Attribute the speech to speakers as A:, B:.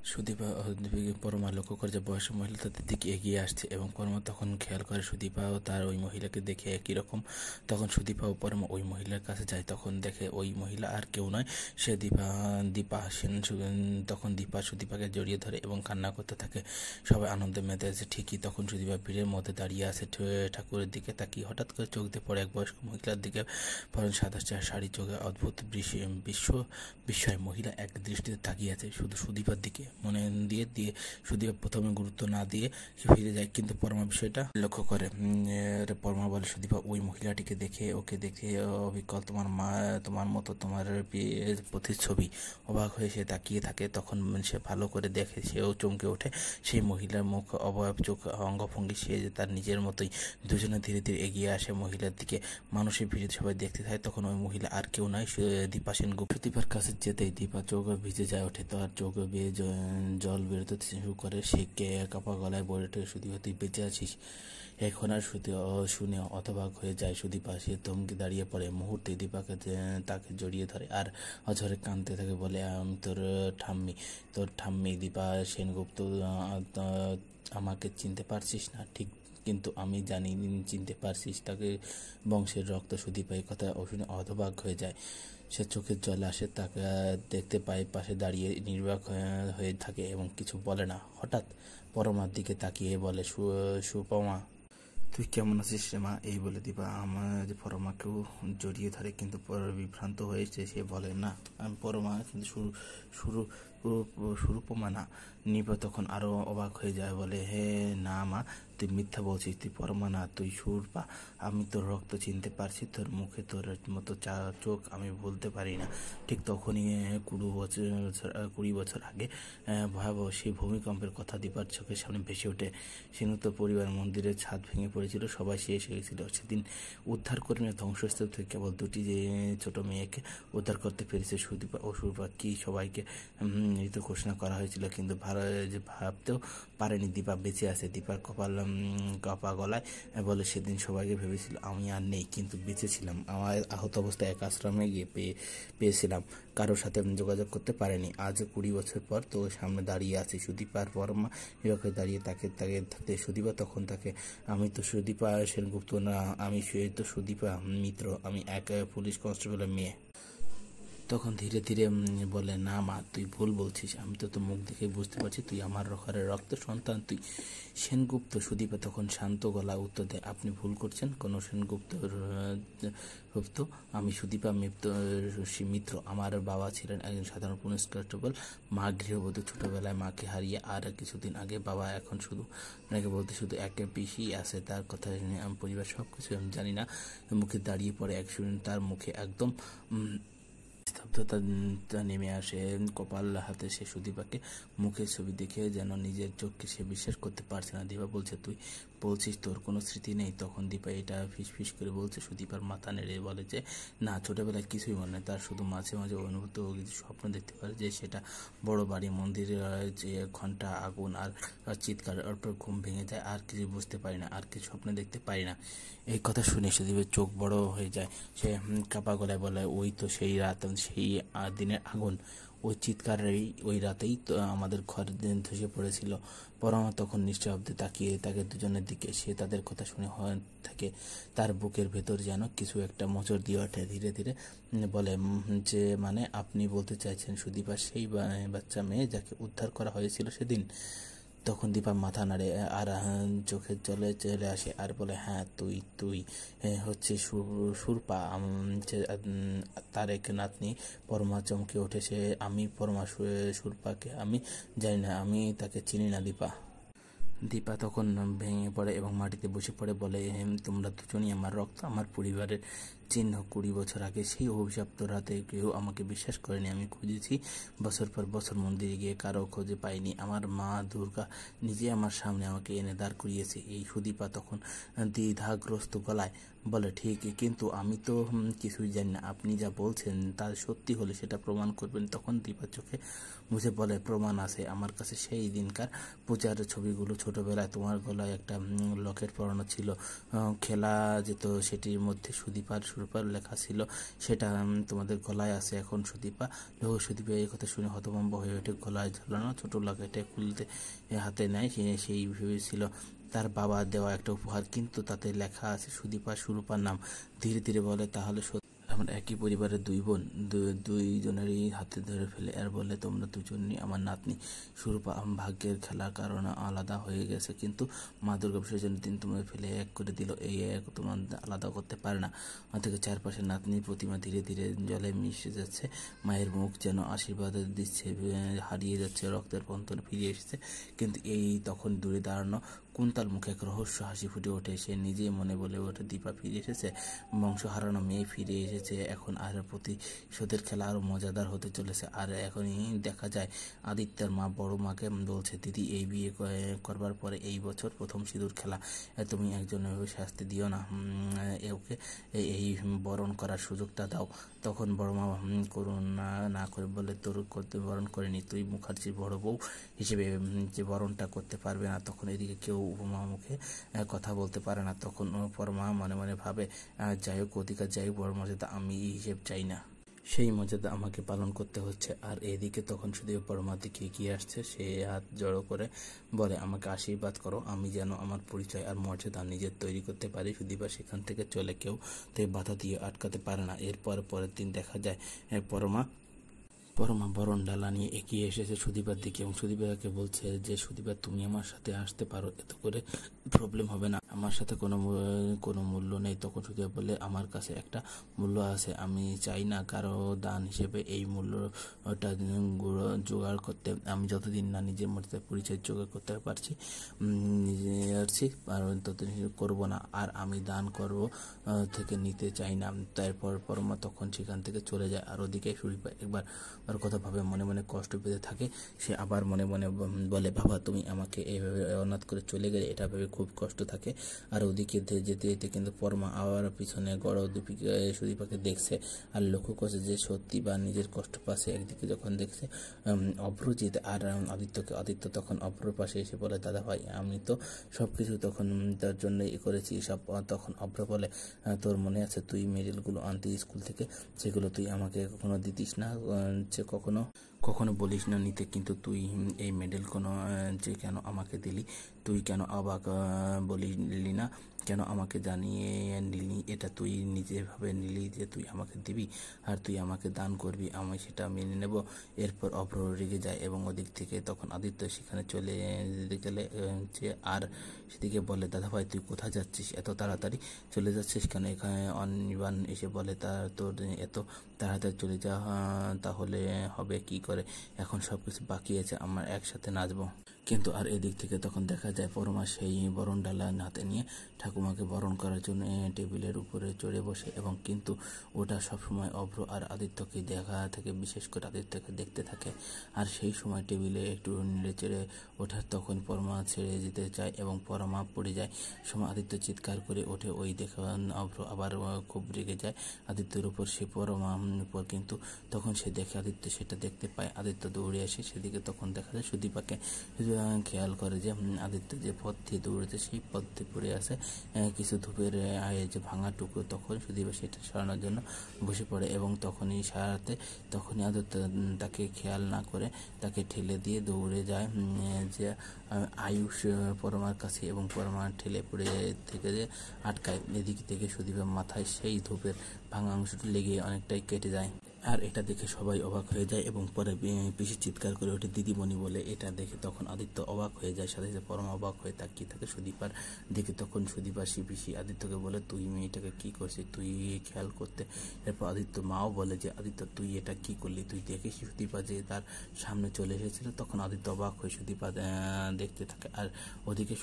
A: সুদীপা পরমা লক্ষ্য করে যে বয়স্ক মহিলা তাদের দিকে এগিয়ে আসছে এবং পরমা তখন খেয়াল করে সুদীপাও তার ওই মহিলাকে দেখে একই রকম। তখন সুদীপা ও পরমা ওই মহিলার কাছে যায়, তখন দেখে ওই মহিলা আর কেউ নয়, সে দীপা সেন। তখন দীপা সুদীপাকে জড়িয়ে ধরে এবং কান্না করতে থাকে। সবাই আনন্দে মেতে আছে ঠিকই, তখন সুদীপা ভিড়ের মধ্যে দাঁড়িয়ে আছে ঠাকুরের দিকে তাকিয়ে হঠাৎ করে চোখ দিয়ে পড়ে এক বয়স্ক মহিলার দিকে। পরন সাদা শাড়ি, চোখে অদ্ভুত বিস্ময়। মহিলা এক দৃষ্টিতে তাকিয়ে আছে শুধু সুদীপার দিকে। মনে দিয়ে দিয়ে সুদীপা প্রথমে গুরুত্ব না দিয়ে ফিরে যায়, কিন্তু পরমা বিষয়টা লক্ষ্য করে। পরমা বলে, সুদীপা ওই মহিলাটিকে দেখে ওকে দেখে অবিকল তোমার মতো তোমার প্রতিচ্ছবি। অবাক হয়ে সে তাকিয়ে থাকে, তখন সে ভালো করে দেখে, সেও চমকে ওঠে। সেই মহিলার মুখ, অবয়ব, চোখ, অঙ্গভঙ্গি সে তার নিজের মতোই। দুজনে ধীরে ধীরে এগিয়ে আসে মহিলার দিকে। মানুষের ভিড়ে সবাই দেখতে থাকে। তখন ওই মহিলা আর কেউ নয়, দীপা সেনগুপ্ত। দীপার কাছে যেতেই দীপা চোখ ভিজে যায় ওঠে, তার চোখ বেয়ে জল বেরোতে শুরু করে। সে কাপা গলায় বলে ওঠে, সুদীপা তুই বেঁচে আছিস? এখন আর শুনে হতবাক হয়ে যায় সুদীপা। সে থমকে দাঁড়িয়ে পড়ে। মুহূর্তে দীপাকে তাকে জড়িয়ে ধরে আর অঝরে কাঁদতে থাকে, বলে আমি তোর ঠাম্মি দীপা সেনগুপ্ত। আমাকে চিনতে পারছিস না ঠিক, কিন্তু আমি জানি চিনতে পারছিস, তাকে বংশের রক্ত। সুদীপা এই কথা শুনে হতবাক হয়ে যায়। সে চোখের জল আসে, তাকে দেখতে পায় পাশে দাঁড়িয়ে নির্বাক হয়ে থাকে এবং কিছু বলে না। হঠাৎ পরমার দিকে তাকিয়ে বলে, সুপমা তুই কেমন আছিস রে মা? এই বলে দীপা আমার পরমাকেও জড়িয়ে ধরে, কিন্তু বিভ্রান্ত হয়েছে। সে বলে, না আমি পরমা, কিন্তু সুরূপমা না। নিপা তখন আরো অবাক হয়ে যায়, বলে, হে না মা, তুই মিথ্যা বলছিস, তুই পরমা না, তুই সুরপা। আমি তোর রক্ত চিনতে পারছি, তোর মুখে তোর মতো চোখ আমি ভুলতে পারি না। ঠিক তখনই 20 বছর আগে ভয়াবহ সেই ভূমিকম্পের কথা দীপার চোখের সামনে ভেসে ওঠে। সিনুত পরিবার মন্দিরের ছাদ ভেঙে পড়েছিল, সবাই শেষ হয়ে গেছিল। সেদিন উদ্ধারকর্মীরা ধ্বংসস্তূপ থেকে কেবল দুটি ছোট মেয়েকে উদ্ধার করতে পেরেছে, সুদীপা ও সুরপা। কি সবাইকে মৃত ঘোষণা করা হয়েছিল, কিন্তু ভাবতেও পারেনি দীপা বেঁচে আছে। দীপার কাপা গলায় বলে, সেদিন সবাইকে ভেবেছিল আমি আর নেই, কিন্তু বেঁচে ছিলাম। আমার আহত অবস্থায় এক আশ্রমে গিয়ে পেয়েছিলাম, কারোর সাথে যোগাযোগ করতে পারেনি। আজ 20 বছর পর তো সামনে দাঁড়িয়ে আছি। সুদীপার পরমা এভাবে দাঁড়িয়ে তাকে থাকতে সুদীপা তখন তাকে, আমি তো সুদীপা সেনগুপ্ত না, আমি তো সুদীপা মিত্র, আমি এক পুলিশ কনস্টেবলের মেয়ে। তখন ধীরে ধীরে বলে, না মা, তুই ভুল বলছিস, আমি তো তোর মুখ দেখে বুঝতে পারছি তুই আমার ঘরের রক্ত সন্তান, তুই সেনগুপ্ত। সুদীপা তখন শান্ত গলা উত্তর দেয়, আপনি ভুল করছেন, কোনো সেনগুপ্ত গুপ্ত আমি সুদীপা মিত্র। আমার বাবা ছিলেন একজন সাধারণ পুলিশ কনস্টেবল, মা গৃহবধূ। ছোটবেলায় মাকে হারিয়ে, আর কিছুদিন আগে বাবা। এখন শুধু আপনাকে বলতে শুধু এক পিসি আছে, তার কথা আমি পরিবার সব কিছু আমি জানি না। মুখে দাঁড়িয়ে পড়ে এক শুনেন, তার মুখে একদম স্তব্ধতা নেমে আসে। কপাল হাতে সে সুদীপাকে মুখের ছবি দেখে যেন নিজের চোখকে সে বিশ্বাস করতে পারছে না। দীপা বলছে, তুই বলছিস তোর কোনো স্মৃতি নেই? তখন দীপা এটা ফিস করে বলছে। সুদীপার মাথা নেড়ে বলে যে, না, ছোটবেলায় কিছুই মনে নেই তার, শুধু মাঝে মাঝে অনুভূত কিছু স্বপ্ন দেখতে পারে, যে সেটা বড় বাড়ি, মন্দিরের যে ঘন্টা, আগুন আর চিৎকার। অল্প ঘুম ভেঙে যায়, আর কিছু বুঝতে পারি না, আর কিছু স্বপ্ন দেখতে পারি না। এই কথা শুনে সুদীপের চোখ বড় হয়ে যায়। সে কাপা গলায় বলে, ওই তো সেই রাত, সেই দিনের আগুন, ওই চিৎকারেই ওই রাতেই তো আমাদের ঘর ধসে পড়েছিল। পরমা তখন নিঃশব্দে তাকিয়ে তাকে দুজনের দিকে। সে তাদের কথা শুনে থাকে, তার বুকের ভেতর যেন কিছু একটা মোচড় দিয়ে ওঠে। ধীরে ধীরে বলে, যে মানে আপনি বলতে চাইছেন সুদীপা সেই বাচ্চা মেয়ে যাকে উদ্ধার করা হয়েছিল সেদিন? তখন দীপা মাথা নাড়ে আর চোখের জলে চলে আসে আর বলে, হ্যাঁ তুই হচ্ছে সুরপা, তার এক নাতনি। পরমা চমকে ওঠে সে, আমি পরমা সুরপাকে আমি জানি না, আমি তাকে চিনি না দীপা। দীপা তখন ভেঙে পড়ে এবং মাটিতে বসে পড়ে, বলে, তোমরা দুজনই আমার রক্ত, আমার পরিবারের চিহ্ন। 20 বছর আগে সেই অভিশপ্ত রাতে কেউ আমাকে বিশ্বাস করেনি। আমি খুঁজেছি বছর পর বছর, মন্দিরে গিয়ে কারো খোঁজে পাইনি। আমার মা দুর্গা নিজে আমার সামনে আমাকে এনে দাঁড় করিয়েছে। এই সুদীপা তখন দ্বিধাগ্রস্ত গলায় বলে, ঠিক, কিন্তু আমি তো কিছুই জানি না, আপনি যা বলছেন তা সত্যি হলে সেটা প্রমাণ করবেন। তখন দীপার চোখে মুছে বলে, প্রমাণ আছে আমার কাছে। সেই দিনকার পূজার ছবিগুলো, ছোটবেলায় তোমার গলায় একটা লকেট পরানো ছিল, খেলা যেত সেটির মধ্যে সুদীপার সুদীপার লেখা ছিল সেটা তোমাদের গলায় আছে এখন সুদীপা। সুদীপা এই কথা শুনে হতভম্ব হয়ে ওঠে, গলায় ঝোলানো ছোট লকেটে খুলতে হাতে নেয়। সেই ভেবেছিল তার বাবা দেওয়া একটা উপহার, কিন্তু তাতে লেখা আছে সুদীপা সুরূপার নাম। ধীরে ধীরে বলে, তাহলে আমরা একই পরিবারের দুই বোন। দুইজনেরই হাতে ধরে ফেলে আর বলে, তোমরা দুজনই আমার নাতনি। সুরূপা ভাগ্যের খেলার কারণে আলাদা হয়ে গেছে, কিন্তু মা দুর্গা বিসর্জনের দিন তোমাদের ফেলে এক করে দিল। এই এক তোমার আলাদা করতে পারে না। থেকে চারপাশে নাতনির প্রতিমা ধীরে ধীরে জলে মিশে যাচ্ছে। মায়ের মুখ যেন আশীর্বাদ দিচ্ছে, হারিয়ে যাচ্ছে, রক্তের পন্তন ফিরে এসেছে। কিন্তু এই তখন দূরে দাঁড়ানো কুন্তার মুখে এক রহস্য হাসি ফুটে ওঠে। সে নিজেই মনে বলে ওঠে, দীপা ফিরে এসেছে, বংশ হারানো মেয়ে ফিরে এসেছে। এখন আর প্রতিশোধের খেলা আরো মজাদার হতে চলেছে। আর এখনই দেখা যায় আদিত্যের মা বড় মাকে বলছে, দিদি এই বিয়ে করবার পরে এই বছর প্রথম সিঁদুর খেলা, তুমি একজন শাস্তি দিও না, ওকে এই বরণ করার সুযোগটা দাও। তখন বড় মা করুণা না করে বলে, তোর করতে বরণ করেনি, তুই মুখার্জির বড় বউ হিসেবে যে বরণটা করতে পারবে না। তখন এদিকে কেউ উপমা মুখে কথা বলতে পারে না। তখন পরমা মনে মনে ভাবে, যাই হোক অধিকার, যাই হোক বড় মর্যাদা, আমি হিসেব চাই না, সেই মর্যাদা আমাকে পালন করতে হচ্ছে। আর এদিকে তখন শুধু পরমার দিকে এগিয়ে আসছে। সে হাত জড়ো করে বলে, আমাকে আশীর্বাদ করো, আমি যেন আমার পরিচয় আর মর্যাদা নিজের তৈরি করতে পারি। সুদীপা সেখান থেকে চলে, কেউ তাই বাধা দিয়ে আটকাতে পারে না। এরপর পরের দিন দেখা যায় পরমা বরণ ডালা নিয়ে এগিয়ে এসেছে সুদীপার দিকে এবং সুদীপাকে বলছে যে, সুদীপা তুমি আমার সাথে আসতে পারো, এত করে প্রবলেম হবে না, আমার সাথে কোনো মূল্য নেই। তখন সুদীপা বলে, আমার কাছে একটা মূল্য আছে, আমি চাই না কারো দান হিসেবে এই মূল্যটা জোগাড় করতে। আমি যতদিন না নিজের মধ্যে পরিচয় জোগাড় করতে পারছি আর ততদিন করবো না। আর আমি দান করব থেকে নিতে চাই না। তারপর পরমা তখন সেখান থেকে চলে যায়। আর ওদিকে সুদীপা একবার আর কথা ভাবে, মনে মনে কষ্ট পেতে থাকে। সে আবার মনে মনে বলে, বাবা তুমি আমাকে এইভাবে অনাথ করে চলে গেলে, এটা ভেবে খুব কষ্ট থাকে। আর ওদিকে যেতে যেতে কিন্তু পরমা আবার পিছনে গড় সুদীপাকে দেখছে আর লক্ষ্য করছে যে সত্যি বা নিজের কষ্ট পাচ্ছে। একদিকে যখন দেখছে অভ্রজিৎ আর আদিত্য তখন অভ্রর পাশে এসে বলে, দাদা ভাই আমি তো সবকিছু তখন তার জন্য করেছি সব। তখন অভ্র বলে, তোর মনে আছে তুই মেডেলগুলো আনতি স্কুল থেকে, সেগুলো তুই আমাকে কখনো দিতিস না, যে কখনো বলিস না নিতে, কিন্তু তুই এই মেডেল যে কেন আমাকে দিলি? তুই কেন অবাক বলিলি না? কেন আমাকে জানিয়ে নিলি? এটা তুই নিজেভাবে নিলি যে তুই আমাকে দিবি আর তুই আমাকে দান করবি, আমি সেটা মেনে নেব। এরপর অভ্র রেগে যায় এবং ওদিক থেকে তখন আদিত্য সেখানে চলে গেলে আর সেদিকে বলে, দাদা ভাই তুই কোথায় যাচ্ছিস? এত তাড়াতাড়ি চলে যাচ্ছিস কেন? এখানে অনির্বাণ এসে বলে, তোর এত তাড়াতাড়ি চলে যাওয়া তাহলে হবে কি করে? এখন সবকিছু বাকি আছে, আমরা একসাথে নাচবো। কিন্তু আর এদিক থেকে তখন দেখা যায় পরমা সেই বরণ ডালা হাতে নিয়ে ঠাকুমাকে বরণ করার জন্য টেবিলের উপরে চড়ে বসে, এবং কিন্তু ওটা সবসময় অভ্র আর আদিত্যকে দেখা থেকে, বিশেষ করে আদিত্যকে দেখতে থাকে। আর সেই সময় টেবিলে একটু নেড়ে চেড়ে ওঠার তখন পরমা ছেড়ে যেতে চায় এবং পরমা পড়ে যায়। সময় আদিত্য চিৎকার করে ওঠে। ওই দেখা অভ্র আবার খুব রেগে যায় আদিত্যের উপর, সে পরমার উপর। কিন্তু তখন সে দেখে আদিত্য সেটা দেখতে পায়। আদিত্য দৌড়ে আসে সেদিকে। তখন দেখা যায় সুদীপাকে খেয়াল করে যে আদিত্য যে পথ দিয়ে দৌড়েছে সেই পথ দিয়ে পড়ে আছে কিছু ধূপের যে ভাঙা টুকরো। তখন সুদীপা সেটা সরানোর জন্য বসে পড়ে এবং তখনই আদিত্য তাকে খেয়াল না করে তাকে ঠেলে দিয়ে দৌড়ে যায় যে আয়ুষ পরমার কাছে, এবং পরমা ঠেলে পড়ে থেকে যে আটকায়। এদিক থেকে সুদীপার মাথায় সেই ধূপের ভাঙা অংশটি লেগে অনেকটাই কেটে যায়। আর এটা দেখে সবাই অবাক হয়ে যায় এবং পরে পিসি চিৎকার করে ওঠে, দিদিমণি বলে। এটা দেখে তখন আদিত্য অবাক হয়ে যায়, সাথে সাথে পরমা অবাক হয়ে তাকিয়ে থাকে সুদীপার দিকে। তখন সুদীপা পিসি আদিত্যকে বলে, তুই মেয়েটাকে কি করছিস? তুই খেয়াল করতে। এরপর আদিত্য মাও বলে যে, আদিত্য তুই এটা কি করলি? তুই দেখিস সুদীপা যে তার সামনে চলে এসেছিল। তখন আদিত্য অবাক হয়ে সুদীপা দেখতে থাকে। আর ওদিকে